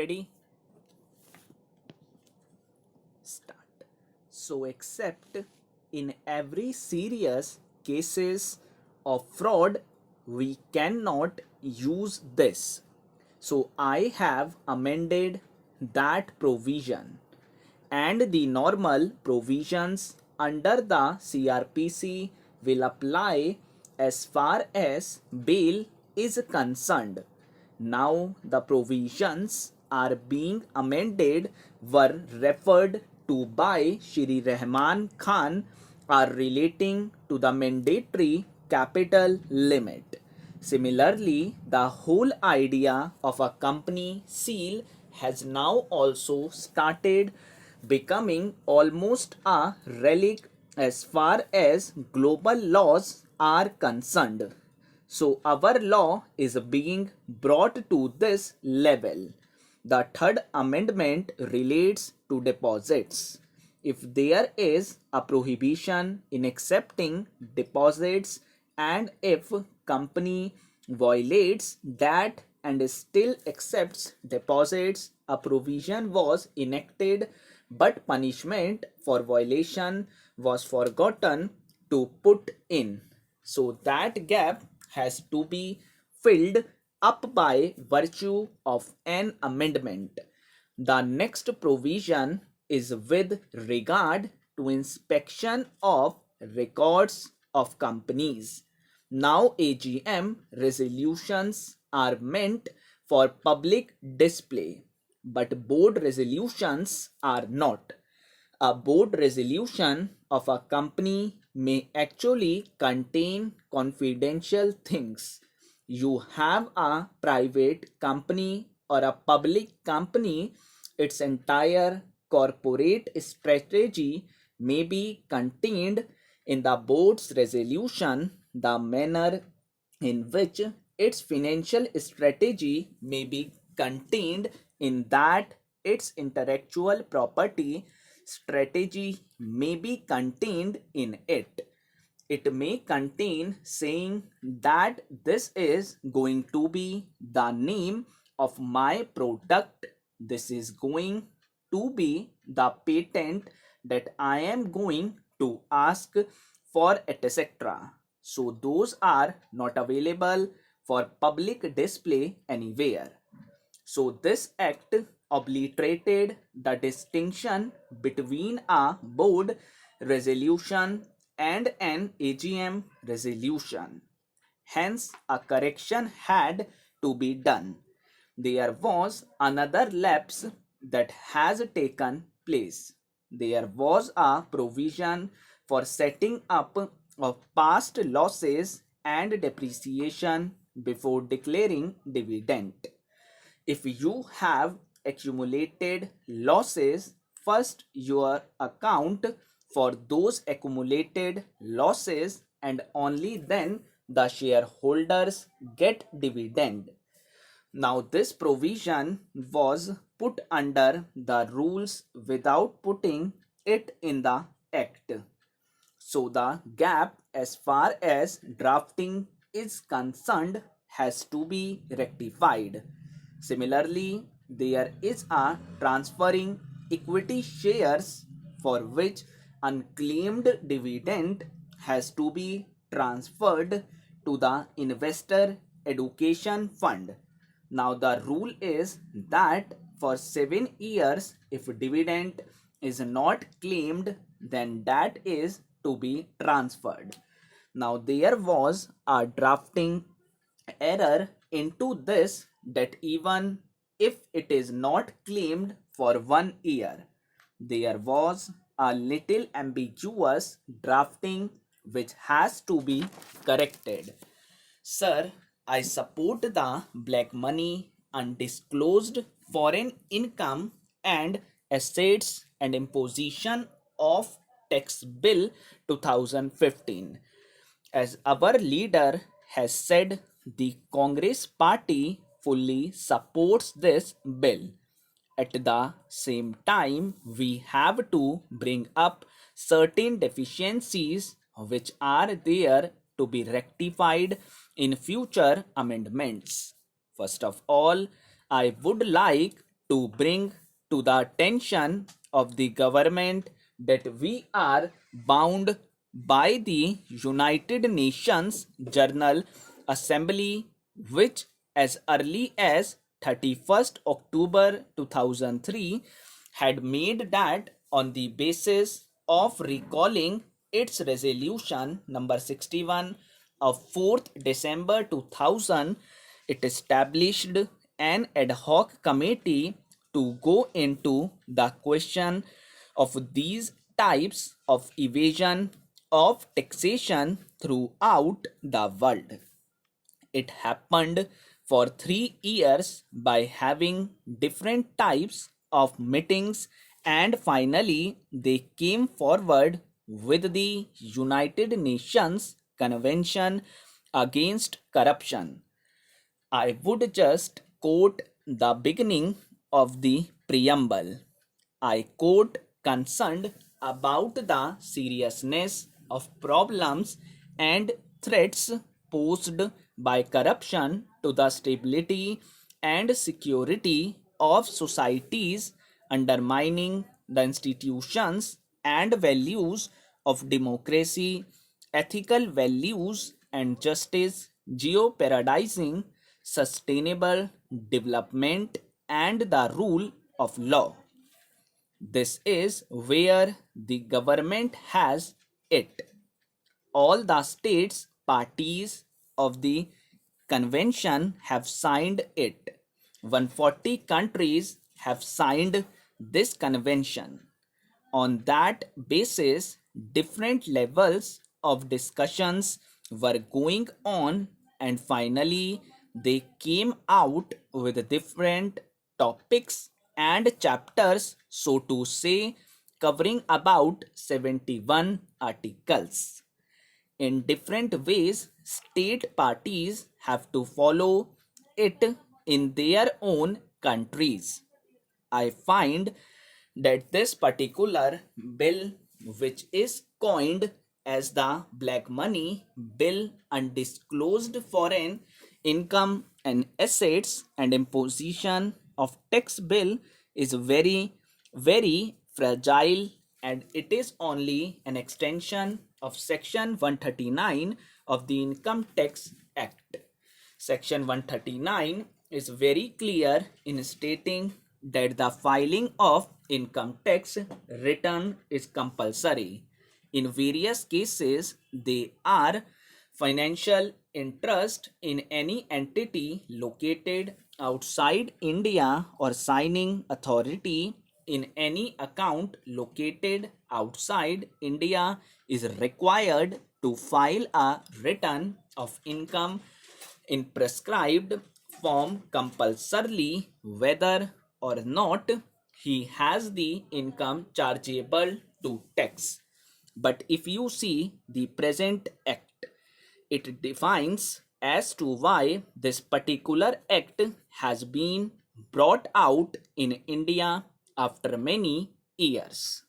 Ready? Start. So except in every serious cases of fraud, we cannot use this. So I have amended that provision, and the normal provisions under the CRPC will apply as far as bail is concerned. Now the provisions are being amended were referred to by Shri Rahman Khan are relating to the mandatory capital limit. Similarly, the whole idea of a company seal has now also started becoming almost a relic as far as global laws are concerned. So, our law is being brought to this level. The third amendment relates to deposits. If there is a prohibition in accepting deposits and if company violates that and still accepts deposits, a provision was enacted but punishment for violation was forgotten to put in. So that gap has to be filled up by virtue of an amendment. The next provision is with regard to inspection of records of companies. Now AGM resolutions are meant for public display, but board resolutions are not. A board resolution of a company may actually contain confidential things. You have a private company or a public company, its entire corporate strategy may be contained in the board's resolution. The manner in which its financial strategy may be contained in that its intellectual property strategy may be contained in it. It may contain saying that this is going to be the name of my product, this is going to be the patent that I am going to ask for, etc. So those are not available for public display anywhere. So this act obliterated the distinction between a board resolution and an AGM resolution. Hence, a correction had to be done. There was another lapse that has taken place. There was a provision for setting up of past losses and depreciation before declaring dividend. If you have accumulated losses, first your account for those accumulated losses and only then the shareholders get dividend. Now this provision was put under the rules without putting it in the act. So the gap as far as drafting is concerned has to be rectified. Similarly, there is a transferring equity shares for which unclaimed dividend has to be transferred to the investor education fund. Now the rule is that for 7 years if dividend is not claimed then that is to be transferred. Now there was a drafting error into this that even if it is not claimed for 1 year, there was a little ambiguous drafting which has to be corrected. Sir, I support the black money, undisclosed foreign income and assets and imposition of tax bill 2015. As our leader has said, the Congress party fully supports this bill. At the same time, we have to bring up certain deficiencies which are there to be rectified in future amendments. First of all, I would like to bring to the attention of the government that we are bound by the United Nations General Assembly, which as early as 31st October 2003 had made that on the basis of recalling its resolution number 61 of 4th December 2000, it established an ad hoc committee to go into the question of these types of evasion of taxation throughout the world. It happened for 3 years by having different types of meetings, and finally they came forward with the United Nations Convention Against Corruption. I would just quote the beginning of the preamble. I quote, concerned about the seriousness of problems and threats posed by corruption to the stability and security of societies, undermining the institutions and values of democracy, ethical values and justice, jeopardizing sustainable development and the rule of law. This is where the government has it. All the states parties of the convention have signed it. 140 countries have signed this convention. On that basis, different levels of discussions were going on, and finally, they came out with different topics and chapters, so to say, covering about 71 articles. In different ways, state parties have to follow it in their own countries. I find that this particular bill, which is coined as the Black Money Bill, Undisclosed Foreign Income and Assets and Imposition of Tax Bill, is very, very fragile, and it is only an extension of Section 139 of the Income Tax Act. Section 139 is very clear in stating that the filing of income tax return is compulsory. In various cases, they are financial interest in any entity located outside India or signing authority in any account located outside India is required to file a return of income in prescribed form compulsorily, whether or not he has the income chargeable to tax. But if you see the present act, it defines as to why this particular act has been brought out in India after many years.